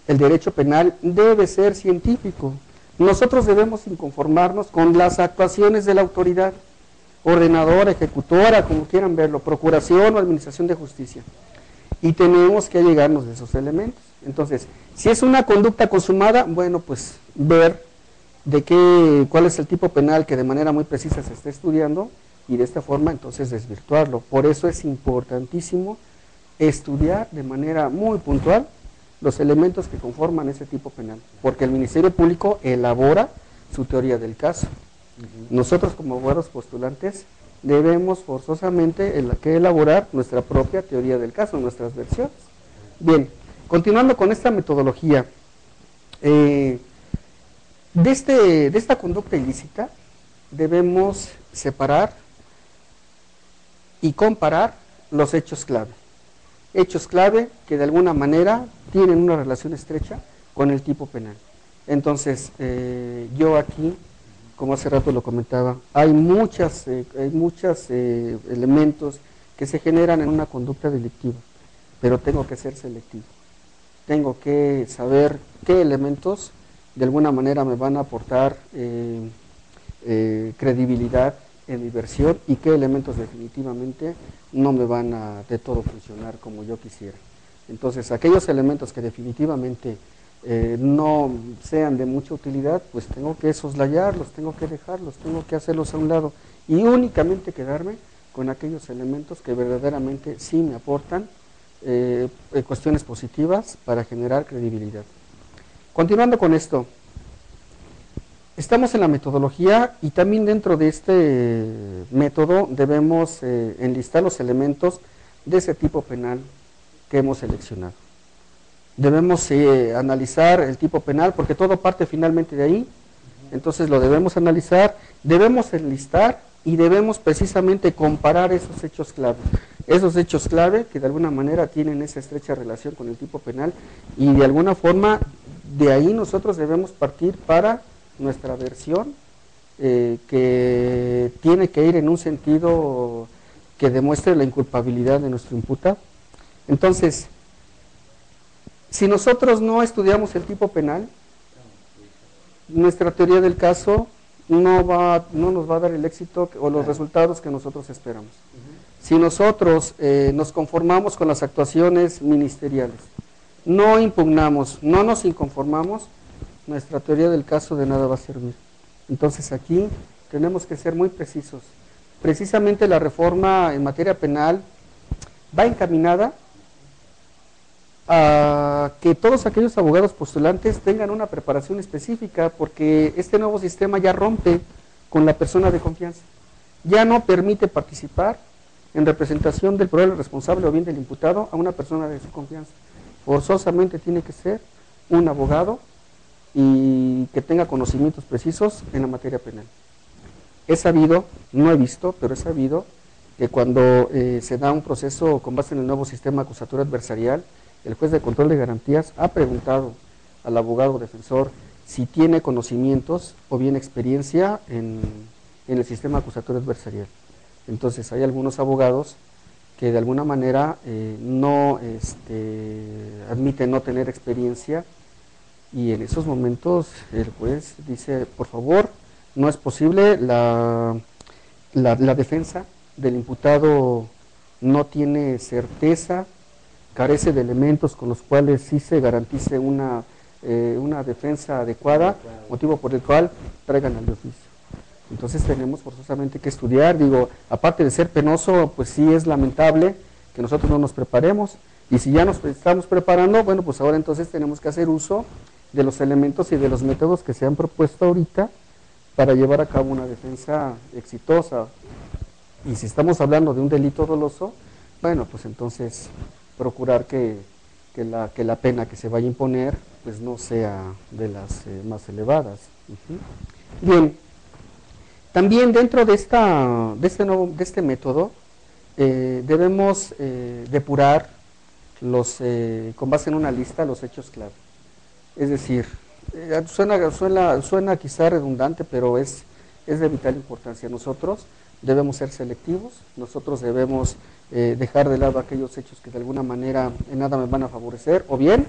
el derecho penal debe ser científico. Nosotros debemos inconformarnos con las actuaciones de la autoridad, ordenadora, ejecutora, como quieran verlo, procuración o administración de justicia. Y tenemos que allegarnos de esos elementos. Entonces, si es una conducta consumada, bueno, pues ver cuál es el tipo penal que de manera muy precisa se está estudiando y de esta forma entonces desvirtuarlo. Por eso es importantísimo estudiar de manera muy puntual los elementos que conforman ese tipo penal, porque el Ministerio Público elabora su teoría del caso. Nosotros como abogados postulantes debemos forzosamente elaborar nuestra propia teoría del caso, nuestras versiones. Bien, continuando con esta metodología, de esta conducta ilícita debemos separar y comparar los hechos clave. Hechos clave que de alguna manera tienen una relación estrecha con el tipo penal. Entonces, yo aquí, como hace rato lo comentaba, hay muchos elementos que se generan en una conducta delictiva, pero tengo que ser selectivo. Tengo que saber qué elementos de alguna manera me van a aportar credibilidad en mi versión y qué elementos definitivamente no me van a de todo funcionar como yo quisiera. Entonces, aquellos elementos que definitivamente no sean de mucha utilidad, pues tengo que soslayarlos, tengo que dejarlos, tengo que hacerlos a un lado y únicamente quedarme con aquellos elementos que verdaderamente sí me aportan cuestiones positivas para generar credibilidad. Continuando con esto, estamos en la metodología y también dentro de este método debemos enlistar los elementos de ese tipo penal que hemos seleccionado. Debemos analizar el tipo penal porque todo parte finalmente de ahí, entonces lo debemos analizar, debemos enlistar y debemos precisamente comparar esos hechos clave. Esos hechos clave que de alguna manera tienen esa estrecha relación con el tipo penal y de alguna forma de ahí nosotros debemos partir para nuestra versión que tiene que ir en un sentido que demuestre la inculpabilidad de nuestro imputado. Entonces, si nosotros no estudiamos el tipo penal, nuestra teoría del caso no nos va a dar el éxito o los resultados que nosotros esperamos. Si nosotros nos conformamos con las actuaciones ministeriales, no impugnamos, no nos inconformamos, nuestra teoría del caso de nada va a servir. Entonces aquí tenemos que ser muy precisos. Precisamente la reforma en materia penal va encaminada a que todos aquellos abogados postulantes tengan una preparación específica, porque este nuevo sistema ya rompe con la persona de confianza. Ya no permite participar en representación del probable responsable o bien del imputado a una persona de su confianza. Forzosamente tiene que ser un abogado y que tenga conocimientos precisos en la materia penal. He sabido, no he visto, pero he sabido que cuando se da un proceso con base en el nuevo sistema acusatorio adversarial, el juez de control de garantías ha preguntado al abogado defensor si tiene conocimientos o bien experiencia en el sistema acusatorio adversarial. Entonces hay algunos abogados que de alguna manera no admiten no tener experiencia, y en esos momentos el juez dice, por favor, no es posible, la defensa del imputado no tiene certeza, carece de elementos con los cuales sí se garantice una defensa adecuada, motivo por el cual traigan al de oficio. Entonces tenemos forzosamente que estudiar, digo, aparte de ser penoso, pues sí es lamentable que nosotros no nos preparemos, y si ya nos estamos preparando, bueno, pues ahora entonces tenemos que hacer uso de los elementos y de los métodos que se han propuesto ahorita para llevar a cabo una defensa exitosa. Y si estamos hablando de un delito doloso, bueno, pues entonces procurar que la pena que se vaya a imponer pues no sea de las más elevadas. Bien, también dentro de este método debemos depurar con base en una lista los hechos clave. Es decir, suena quizá redundante, pero es de vital importancia. Nosotros debemos ser selectivos, nosotros debemos dejar de lado aquellos hechos que de alguna manera en nada me van a favorecer, o bien,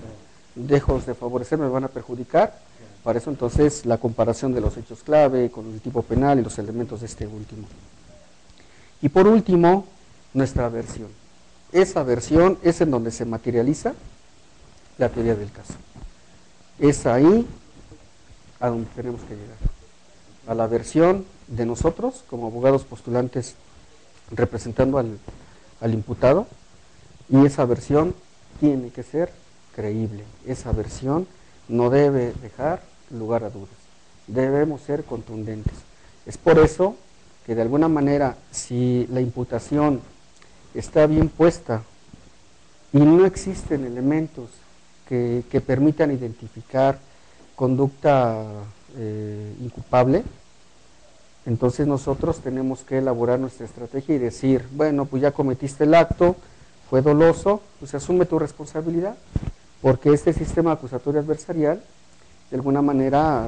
lejos de favorecer, me van a perjudicar. Para eso entonces la comparación de los hechos clave con el tipo penal y los elementos de este último. Y por último, nuestra versión. Esa versión es en donde se materializa la teoría del caso. Es ahí a donde tenemos que llegar, a la versión de nosotros como abogados postulantes representando al imputado, y esa versión tiene que ser creíble, esa versión no debe dejar lugar a dudas, debemos ser contundentes. Es por eso que de alguna manera, si la imputación está bien puesta y no existen elementos que permitan identificar conducta inculpable, entonces nosotros tenemos que elaborar nuestra estrategia y decir, bueno, pues ya cometiste el acto, fue doloso, pues asume tu responsabilidad, porque este sistema acusatorio adversarial de alguna manera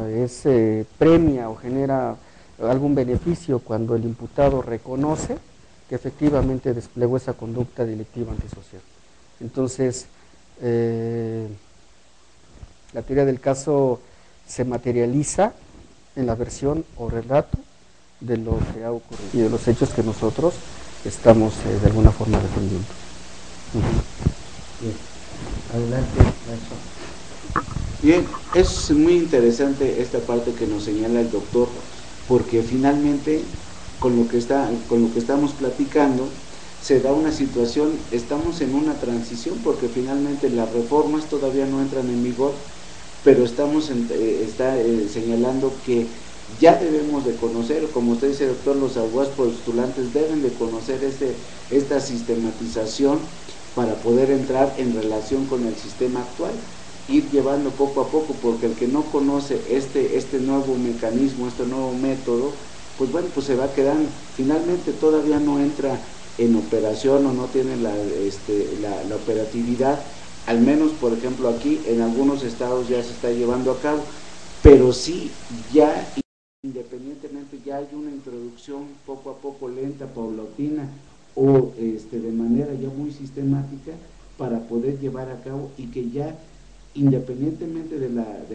premia o genera algún beneficio cuando el imputado reconoce que efectivamente desplegó esa conducta delictiva antisocial. Entonces, la teoría del caso se materializa en la versión o relato de lo que ha ocurrido y de los hechos que nosotros estamos de alguna forma defendiendo. Bien. Adelante, maestro. Bien, es muy interesante esta parte que nos señala el doctor, porque finalmente con lo que estamos platicando se da una situación, estamos en una transición, porque finalmente las reformas todavía no entran en vigor, pero estamos señalando que ya debemos de conocer, como usted dice, doctor, los abogados postulantes deben de conocer esta sistematización para poder entrar en relación con el sistema actual, ir llevando poco a poco, porque el que no conoce este nuevo mecanismo, este nuevo método, pues bueno, pues se va quedando, finalmente todavía no entra en operación o no tiene la operatividad, al menos por ejemplo aquí en algunos estados ya se está llevando a cabo, pero sí ya independientemente ya hay una introducción poco a poco, lenta, paulatina o de manera ya muy sistemática para poder llevar a cabo, y que ya independientemente de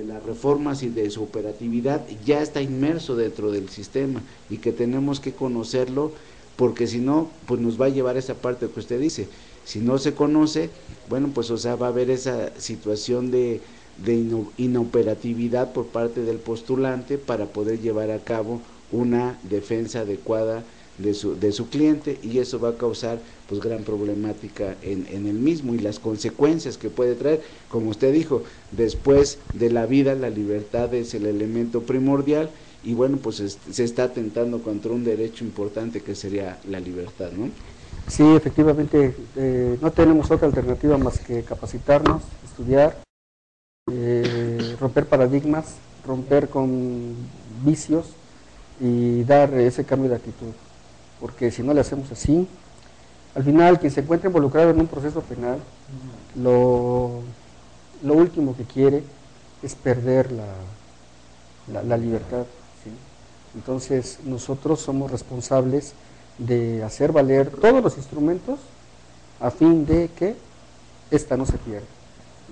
las reformas y de su operatividad ya está inmerso dentro del sistema, y que tenemos que conocerlo, porque si no, pues nos va a llevar esa parte que usted dice, si no se conoce, bueno, pues o sea, va a haber esa situación de inoperatividad por parte del postulante para poder llevar a cabo una defensa adecuada de su cliente, y eso va a causar pues gran problemática en el mismo, y las consecuencias que puede traer, como usted dijo, después de la vida la libertad es el elemento primordial, y bueno, pues se está atentando contra un derecho importante que sería la libertad, ¿no? Sí, efectivamente, no tenemos otra alternativa más que capacitarnos, estudiar, romper paradigmas, romper con vicios y dar ese cambio de actitud, porque si no le hacemos así, al final quien se encuentra involucrado en un proceso penal, lo último que quiere es perder la libertad, ¿sí? Entonces nosotros somos responsables de hacer valer todos los instrumentos a fin de que esta no se pierda.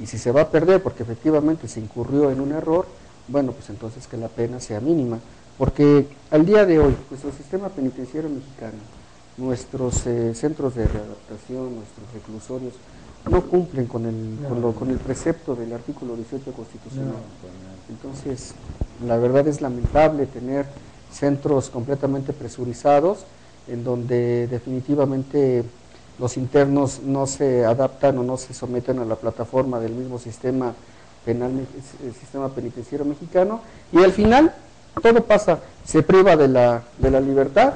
Y si se va a perder porque efectivamente se incurrió en un error, bueno, pues entonces que la pena sea mínima. Porque al día de hoy, nuestro sistema penitenciario mexicano, nuestros centros de readaptación, nuestros reclusorios, no cumplen con el precepto del artículo 18 constitucional. Entonces, la verdad es lamentable tener centros completamente presurizados, en donde definitivamente los internos no se adaptan o no se someten a la plataforma del mismo sistema penal, el sistema penitenciario mexicano, y al final todo pasa, se priva de la libertad,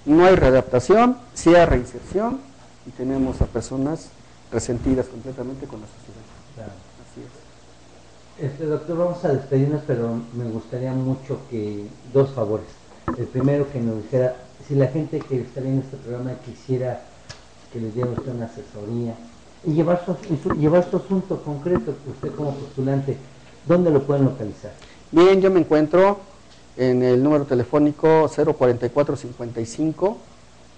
no hay readaptación, sí hay reinserción, y tenemos a personas resentidas completamente con la sociedad. Claro. Así es. Doctor, vamos a despedirnos, pero me gustaría mucho que dos favores. El primero, que nos dijera, si la gente que está viendo este programa quisiera que les diera usted una asesoría y llevar su asunto concreto, usted como postulante, ¿dónde lo pueden localizar? Bien, yo me encuentro en el número telefónico 04455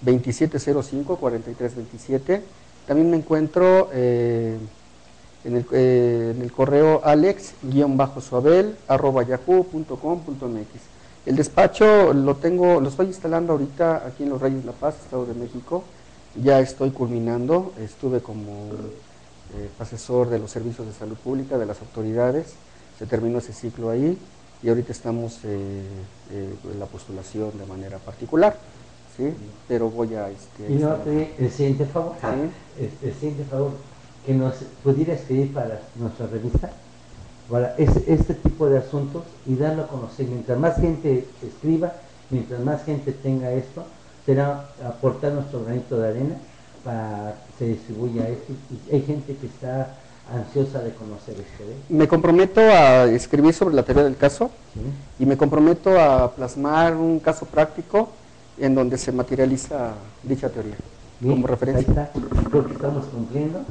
2705 4327. También me encuentro en el correo alex-suabel@yahoo.com.mx. El despacho lo estoy instalando ahorita aquí en Los Reyes La Paz, Estado de México. Ya estoy culminando, estuve como asesor de los servicios de salud pública de las autoridades, se terminó ese ciclo ahí y ahorita estamos en la postulación de manera particular, ¿sí? Pero voy a... y no, el siguiente favor, ¿sí? El siguiente favor, que nos pudiera escribir para nuestra revista, para este tipo de asuntos y darlo a conocer. Mientras más gente escriba, mientras más gente tenga esto, será aportar nuestro granito de arena para que se distribuya esto. Y hay gente que está ansiosa de conocer esto. Me comprometo a escribir sobre la teoría del caso, ¿sí? Y me comprometo a plasmar un caso práctico en donde se materializa dicha teoría. Bien, como referencia. Ahí está, creo que estamos cumpliendo.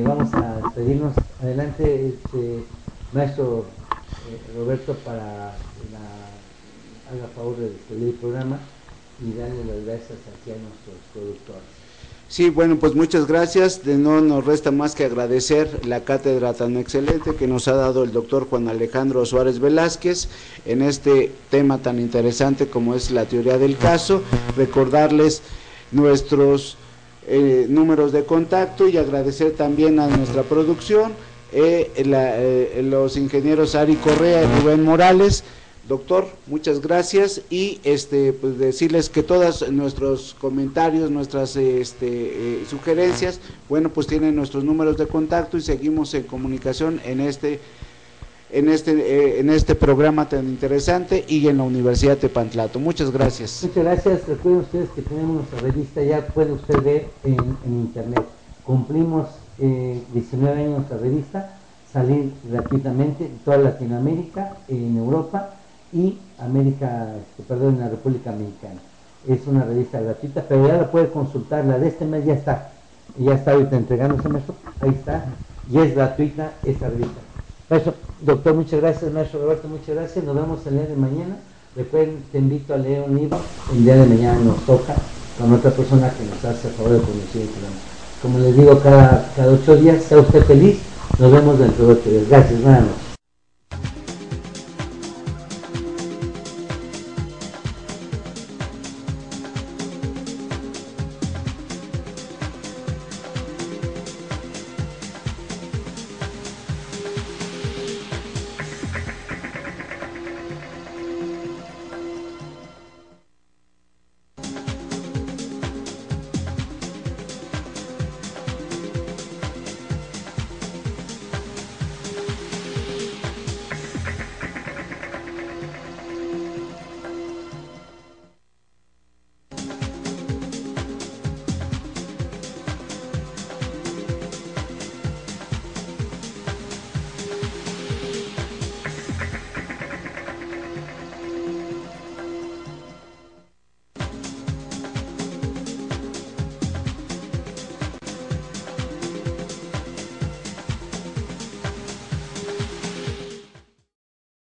Vamos a despedirnos. Adelante, maestro Roberto, para haga favor de despedir el programa y darle las gracias aquí a nuestros productores. Sí, bueno, pues muchas gracias. No nos resta más que agradecer la cátedra tan excelente que nos ha dado el doctor Juan Alejandro Suárez Velázquez en este tema tan interesante como es la teoría del caso. Recordarles nuestros números de contacto y agradecer también a nuestra producción, los ingenieros Ari Correa y Rubén Morales. Doctor, muchas gracias y pues decirles que todos nuestros comentarios, nuestras sugerencias, bueno, pues tienen nuestros números de contacto y seguimos en comunicación en este programa tan interesante y en la Universidad de Tepantlato. Muchas gracias. Muchas gracias. Recuerden ustedes que tenemos nuestra revista, ya puede usted ver en internet. Cumplimos 19 años nuestra revista, salir gratuitamente en toda Latinoamérica, en Europa y América, en la República Mexicana. Es una revista gratuita, pero ya la puede consultar, la de este mes ya está ahorita entregándose, maestro, ahí está, y es gratuita esta revista. Maestro, doctor, muchas gracias, maestro Roberto, muchas gracias, nos vemos el día de mañana. Recuerden, te invito a leer un libro, el día de mañana nos toca con otra persona que nos hace a favor de conducir el programa. Como les digo, cada 8 días, sea usted feliz, nos vemos dentro de 8 días. Gracias, buenas noches.